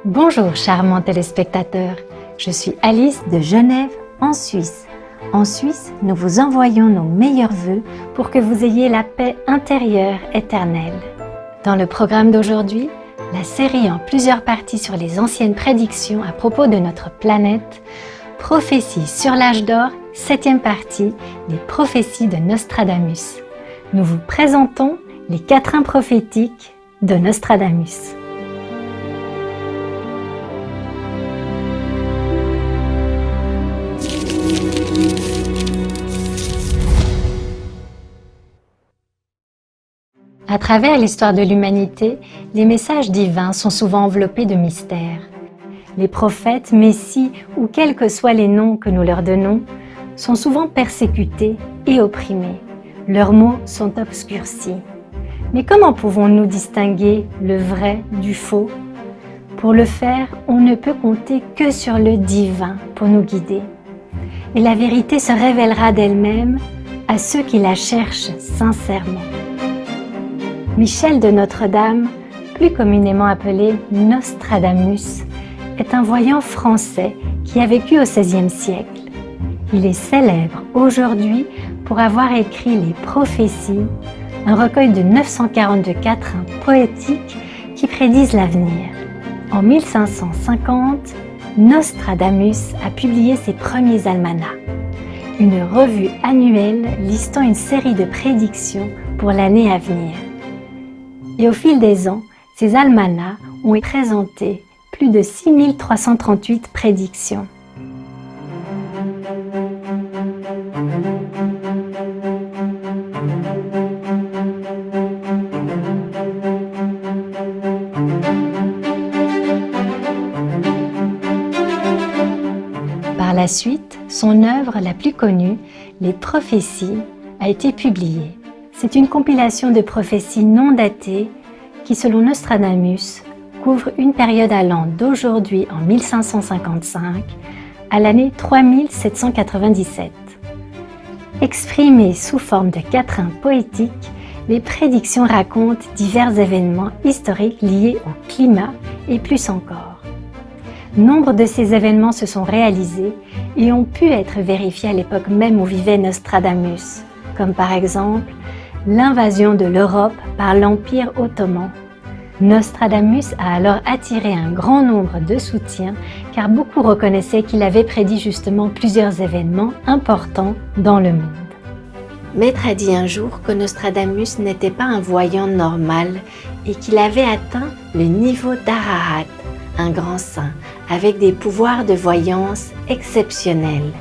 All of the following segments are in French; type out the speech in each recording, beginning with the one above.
Bonjour charmants téléspectateurs, je suis Alice de Genève en Suisse. En Suisse, nous vous envoyons nos meilleurs vœux pour que vous ayez la paix intérieure éternelle. Dans le programme d'aujourd'hui, la série en plusieurs parties sur les anciennes prédictions à propos de notre planète, Prophéties sur l'âge d'or, 7e partie, les prophéties de Nostradamus. Nous vous présentons les quatrains prophétiques de Nostradamus. À travers l'histoire de l'humanité, les messages divins sont souvent enveloppés de mystères. Les prophètes, messies ou quels que soient les noms que nous leur donnons, sont souvent persécutés et opprimés. Leurs mots sont obscurcis. Mais comment pouvons-nous distinguer le vrai du faux? Pour le faire, on ne peut compter que sur le divin pour nous guider. Et la vérité se révélera d'elle-même à ceux qui la cherchent sincèrement. Michel de Notre-Dame, plus communément appelé Nostradamus, est un voyant français qui a vécu au XVIe siècle. Il est célèbre aujourd'hui pour avoir écrit les Prophéties, un recueil de 942 quatrains poétiques qui prédisent l'avenir. En 1550, Nostradamus a publié ses premiers almanachs, une revue annuelle listant une série de prédictions pour l'année à venir. Et au fil des ans, ces almanachs ont présenté plus de 6338 prédictions. Par la suite, son œuvre la plus connue, Les Prophéties, a été publiée. C'est une compilation de prophéties non datées qui, selon Nostradamus, couvre une période allant d'aujourd'hui en 1555 à l'année 3797. Exprimées sous forme de quatrains poétiques, les prédictions racontent divers événements historiques liés au climat et plus encore. Nombre de ces événements se sont réalisés et ont pu être vérifiés à l'époque même où vivait Nostradamus, comme par exemple l'invasion de l'Europe par l'Empire ottoman. Nostradamus a alors attiré un grand nombre de soutiens car beaucoup reconnaissaient qu'il avait prédit justement plusieurs événements importants dans le monde. Maître a dit un jour que Nostradamus n'était pas un voyant normal et qu'il avait atteint le niveau d'Arahat, un grand saint, avec des pouvoirs de voyance exceptionnels.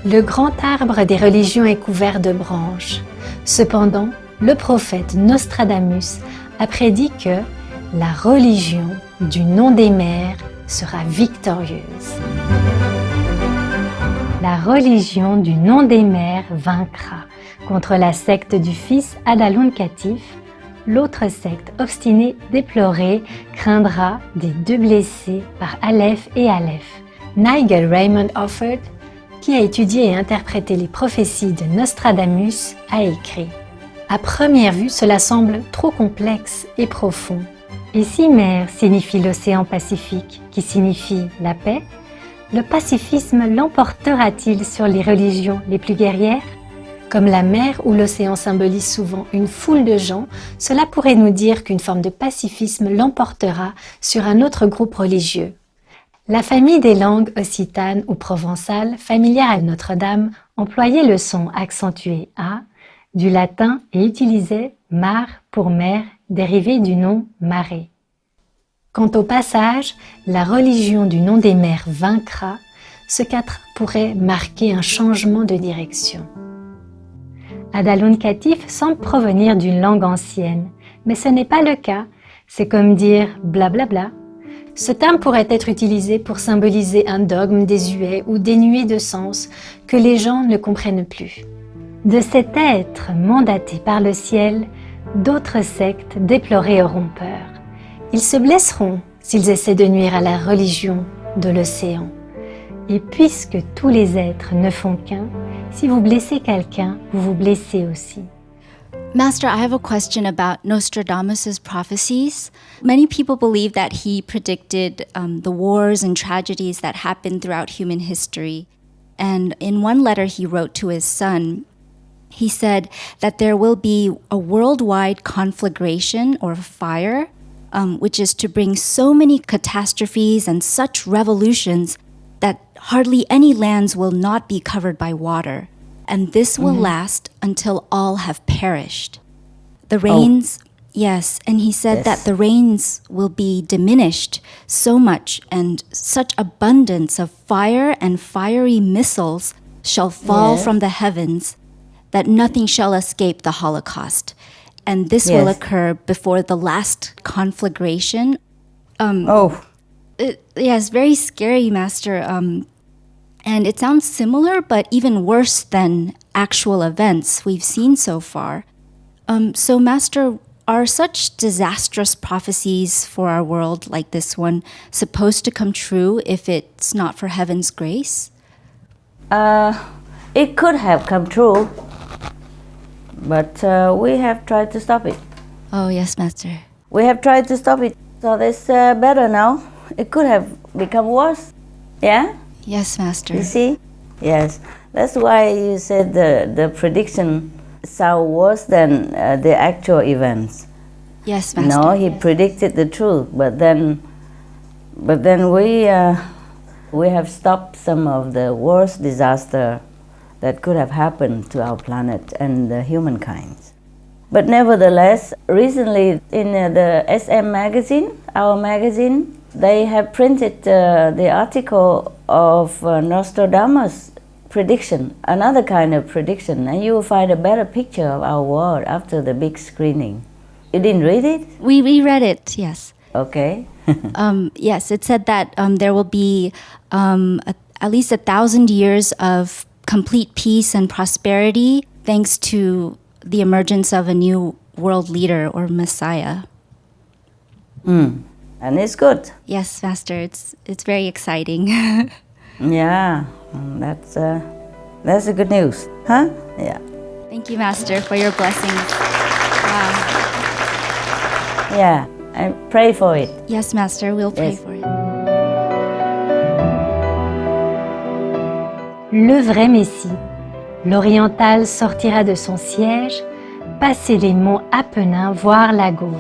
Le grand arbre des religions est couvert de branches. Cependant, le prophète Nostradamus a prédit que la religion du nom des mers sera victorieuse. La religion du nom des mers vaincra contre la secte du fils Adaluncatif. L'autre secte obstinée, déplorée, craindra des deux blessés par Aleph et Aleph. Nigel Raymond Offord, qui a étudié et interprété les prophéties de Nostradamus, a écrit « À première vue, cela semble trop complexe et profond. Et si mer signifie l'océan Pacifique, qui signifie la paix, le pacifisme l'emportera-t-il sur les religions les plus guerrières? Comme la mer ou l'océan symbolisent souvent une foule de gens, cela pourrait nous dire qu'une forme de pacifisme l'emportera sur un autre groupe religieux. La famille des langues occitanes ou provençales, familière à Notre-Dame, employait le son accentué A du latin et utilisait mar pour mer, dérivé du nom marée. Quant au passage, la religion du nom des mers vaincra, ce quatrain pourrait marquer un changement de direction. Adaluncatif semble provenir d'une langue ancienne, mais ce n'est pas le cas, c'est comme dire blablabla. Ce terme pourrait être utilisé pour symboliser un dogme désuet ou dénué de sens que les gens ne comprennent plus. De cet être mandaté par le ciel, d'autres sectes déplorées auront peur. Ils se blesseront s'ils essaient de nuire à la religion de l'océan. Et puisque tous les êtres ne font qu'un, si vous blessez quelqu'un, vous vous blessez aussi. Master, I have a question about Nostradamus' prophecies. Many people believe that he predicted the wars and tragedies that happened throughout human history. And in one letter he wrote to his son, he said that there will be a worldwide conflagration or fire, which is to bring so many catastrophes and such revolutions that hardly any lands will not be covered by water. And this will last until all have perished. The rains, yes, and he said that the rains will be diminished so much, and such abundance of fire and fiery missiles shall fall from the heavens that nothing shall escape the Holocaust. And this will occur before the last conflagration. Yes, very scary, Master. And it sounds similar, but even worse than actual events we've seen so far. So, Master, are such disastrous prophecies for our world like this one supposed to come true if it's not for heaven's grace? It could have come true, but we have tried to stop it. Oh, yes, Master. We have tried to stop it, so it's better now. It could have become worse. Yeah? Yes, Master. You see? Yes. That's why you said the prediction sound worse than the actual events. Yes, Master. No, he predicted the truth, but then we have stopped some of the worst disaster that could have happened to our planet and the humankind. But nevertheless, recently in the SM magazine, our magazine, they have printed the article of Nostradamus' prediction, another kind of prediction, and you will find a better picture of our world after the big screening. You didn't read it? We read it, yes. Okay. Yes, it said that there will be at least 1,000 years of complete peace and prosperity thanks to the emergence of a new world leader or Messiah. And it's good. Yes, Master, it's very exciting. Yeah, that's a good news, huh? Yeah. Thank you, Master, for your blessings. Wow. Yeah, and pray for it. Yes, Master, we'll pray Yes. for it. Le vrai Messie. L'Oriental sortira de son siège, passer les monts Apennins, voir la Gaule.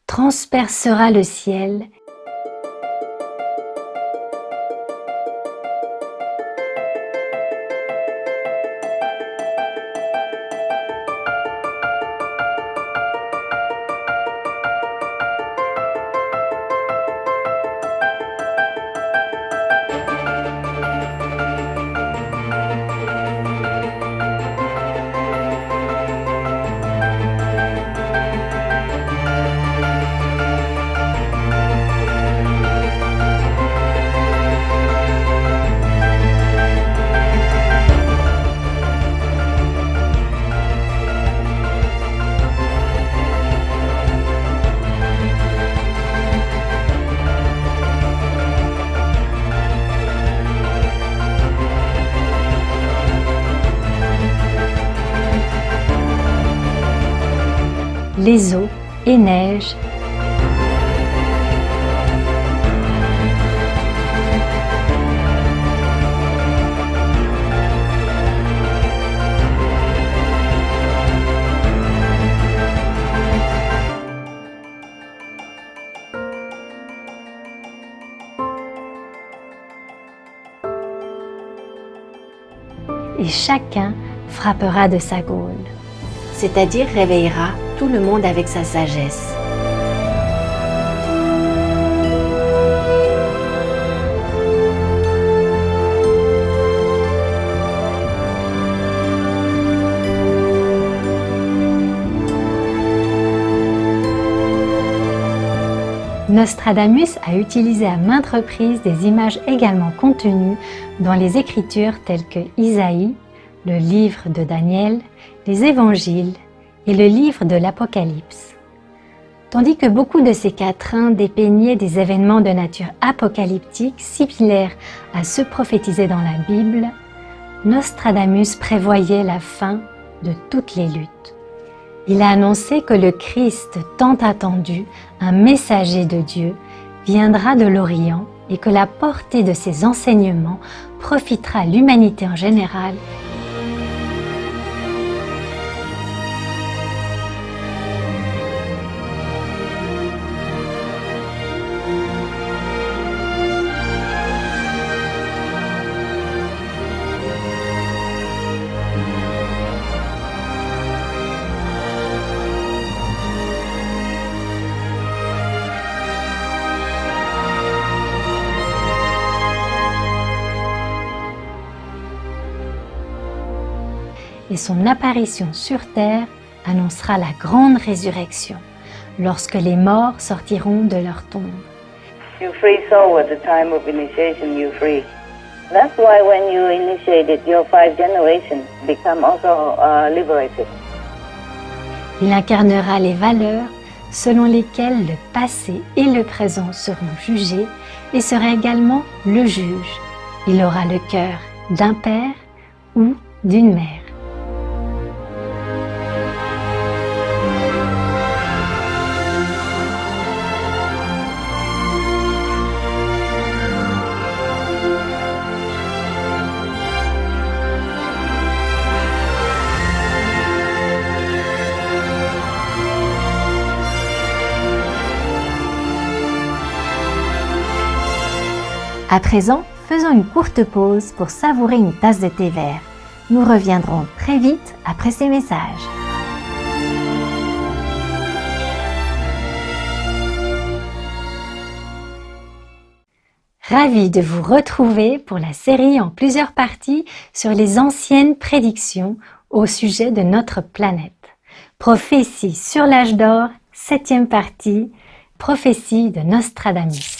Transpercera le ciel les eaux et neiges. Et chacun frappera de sa gaule, c'est-à-dire réveillera tout le monde avec sa sagesse. Nostradamus a utilisé à maintes reprises des images également contenues dans les Écritures telles que Isaïe, le livre de Daniel, les Évangiles et le livre de l'Apocalypse. Tandis que beaucoup de ces quatrains dépeignaient des événements de nature apocalyptique similaires à ceux prophétisés dans la Bible, Nostradamus prévoyait la fin de toutes les luttes. Il a annoncé que le Christ tant attendu, un messager de Dieu, viendra de l'Orient et que la portée de ses enseignements profitera à l'humanité en général. Et son apparition sur terre annoncera la grande résurrection, lorsque les morts sortiront de leur tombe. You free soul at the time of initiation, you free. That's why when you initiate it, your 5 generations become also liberated. Il incarnera les valeurs selon lesquelles le passé et le présent seront jugés et sera également le juge. Il aura le cœur d'un père ou d'une mère. À présent, faisons une courte pause pour savourer une tasse de thé vert. Nous reviendrons très vite après ces messages. Ravi de vous retrouver pour la série en plusieurs parties sur les anciennes prédictions au sujet de notre planète. Prophétie sur l'âge d'or, 7e partie, prophétie de Nostradamus.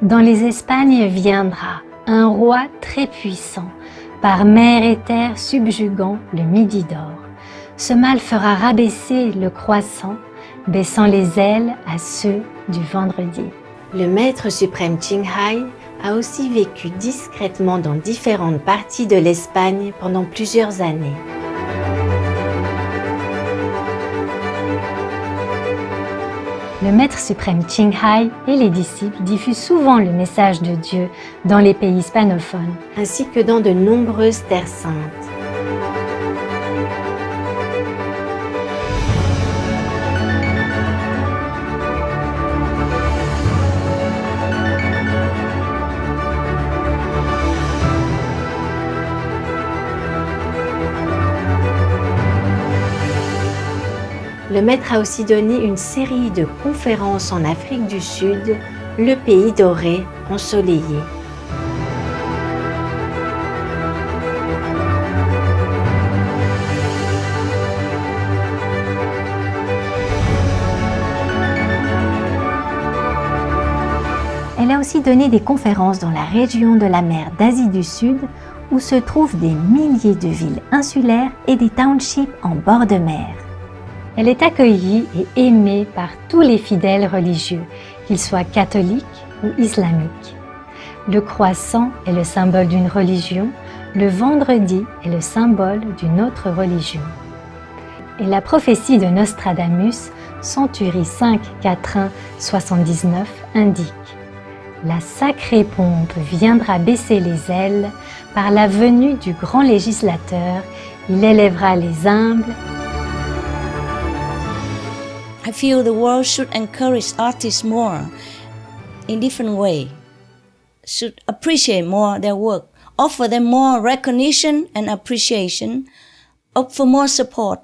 Dans les Espagnes viendra un roi très puissant, par mer et terre subjuguant le Midi d'or. Ce mal fera rabaisser le croissant, baissant les ailes à ceux du vendredi. Le maître suprême Qinghai a aussi vécu discrètement dans différentes parties de l'Espagne pendant plusieurs années. Le maître suprême Qinghai et les disciples diffusent souvent le message de Dieu dans les pays hispanophones, ainsi que dans de nombreuses terres saintes. Le maître a aussi donné une série de conférences en Afrique du Sud, le pays doré ensoleillé. Elle a aussi donné des conférences dans la région de la mer d'Asie du Sud, où se trouvent des milliers de villes insulaires et des townships en bord de mer. Elle est accueillie et aimée par tous les fidèles religieux, qu'ils soient catholiques ou islamiques. Le croissant est le symbole d'une religion, le vendredi est le symbole d'une autre religion. Et la prophétie de Nostradamus, Centurie 5, 4, 79, indique « La sacrée pompe viendra baisser les ailes, par la venue du grand législateur, il élèvera les humbles. » I feel the world should encourage artists more in different way, should appreciate more their work, offer them more recognition and appreciation, offer more support,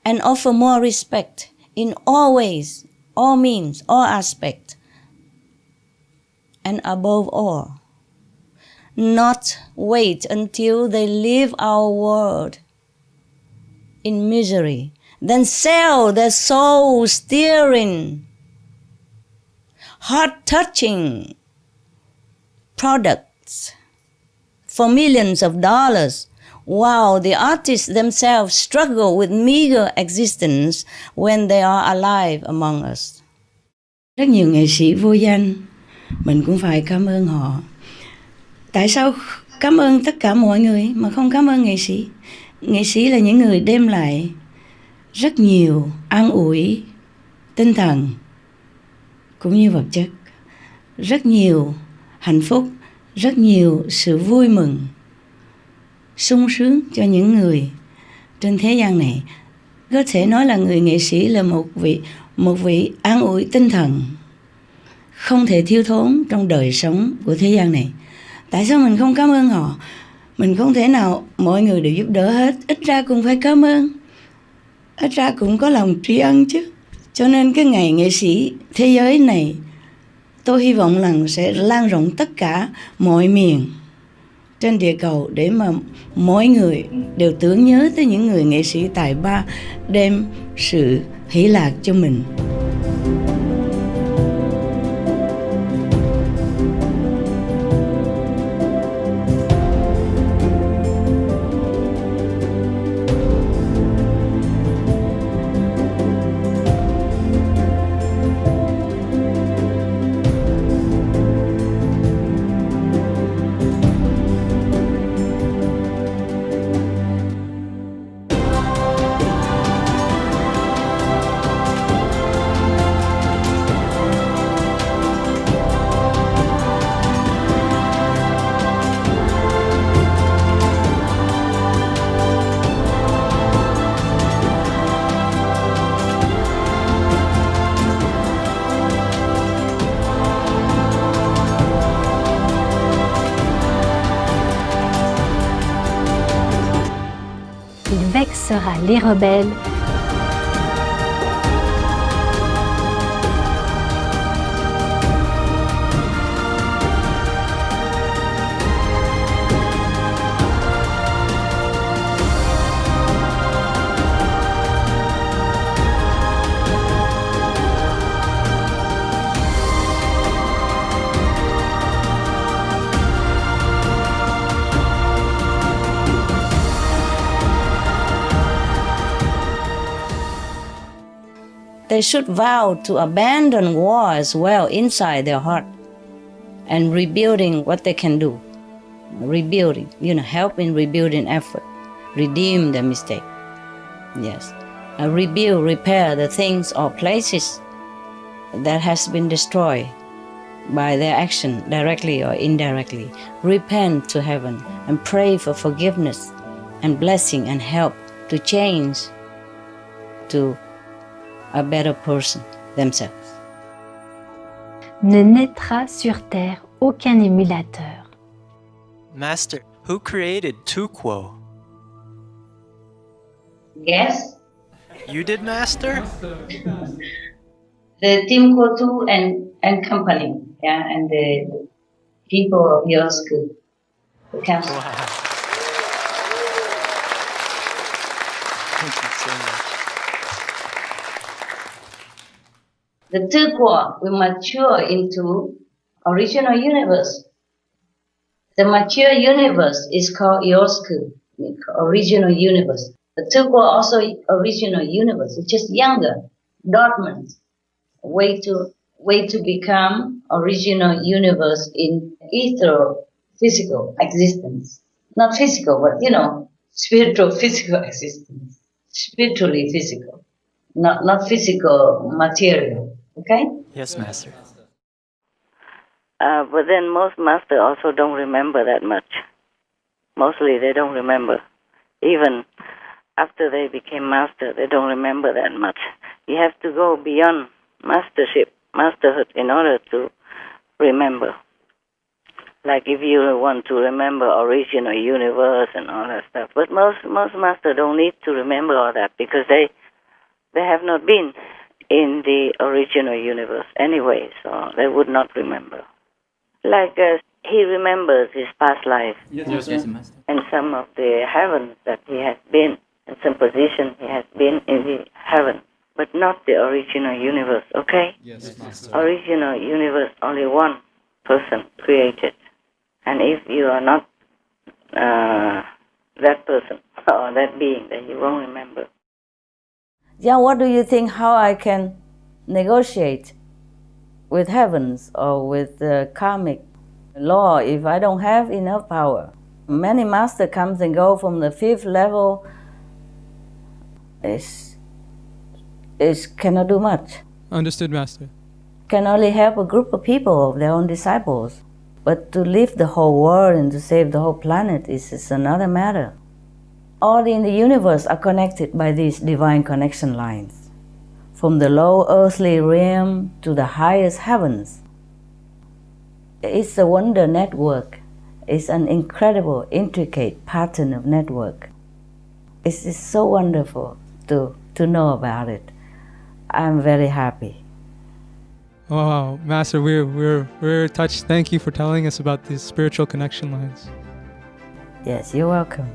and offer more respect in all ways, all means, all aspects. And above all, not wait until they leave our world in misery, then sell their soul-stirring, heart-touching products for millions of dollars, while the artists themselves struggle with meager existence when they are alive among us. Rất nhiều nghệ sĩ vô danh, mình cũng phải cảm ơn họ. Tại sao cảm ơn tất cả mọi người mà không cảm ơn nghệ sĩ? Nghệ sĩ là những người đem lại rất nhiều an ủi tinh thần cũng như vật chất, rất nhiều hạnh phúc, rất nhiều sự vui mừng, sung sướng cho những người trên thế gian này. Có thể nói là người nghệ sĩ là một vị an ủi tinh thần không thể thiếu thốn trong đời sống của thế gian này. Tại sao mình không cảm ơn họ? Mình không thể nào mọi người đều giúp đỡ hết, ít ra cũng phải cảm ơn, ít ra cũng có lòng tri ân chứ. Cho nên cái ngày nghệ sĩ thế giới này, tôi hy vọng rằng sẽ lan rộng tất cả mọi miền trên địa cầu để mà mỗi người đều tưởng nhớ tới những người nghệ sĩ tài ba đem sự hỷ lạc cho mình. Il vexera les rebelles. They should vow to abandon war as well inside their heart and rebuilding what they can do. Rebuilding, help in rebuilding effort. Redeem the mistake. Yes. Rebuild, repair the things or places that has been destroyed by their action, directly or indirectly. Repent to heaven and pray for forgiveness and blessing and help to change to a better person themselves. Ne naîtra sur terre aucun émulateur. Master, who created Tuquo? Yes, You did, Master? the Team Kotu and company, and the people of your school, the council. Wow. Thank you so much. The Tuquo will mature into original universe. The mature universe is called your school, original universe. The Tuquo also original universe, it's just younger, dormant, way too way to become original universe in ether physical existence. Not physical, but spiritual physical existence. Spiritually physical. Not physical material. Okay? Yes, Master. But then most masters also don't remember that much. Mostly they don't remember. Even after they became master, they don't remember that much. You have to go beyond masterhood, in order to remember. Like if you want to remember original universe and all that stuff. But most masters don't need to remember all that because they have not been in the original universe anyway, so they would not remember. Like he remembers his past life and some of the heavens that he has been, and some position he has been in the heaven, but not the original universe, okay? Yes, Master. Original universe, only one person created. And if you are not that person or that being, then you won't remember. Yeah, what do you think how I can negotiate with heavens or with the karmic law if I don't have enough power? Many masters comes and go from the 5th level. Is cannot do much. Understood, Master. Can only help a group of people of their own disciples. But to lift the whole world and to save the whole planet is another matter. All in the universe are connected by these divine connection lines, from the low earthly realm to the highest heavens. It's a wonder network. It's an incredible, intricate pattern of network. It's so wonderful to know about it. I'm very happy. Wow, Master, we're touched. Thank you for telling us about these spiritual connection lines. Yes, you're welcome.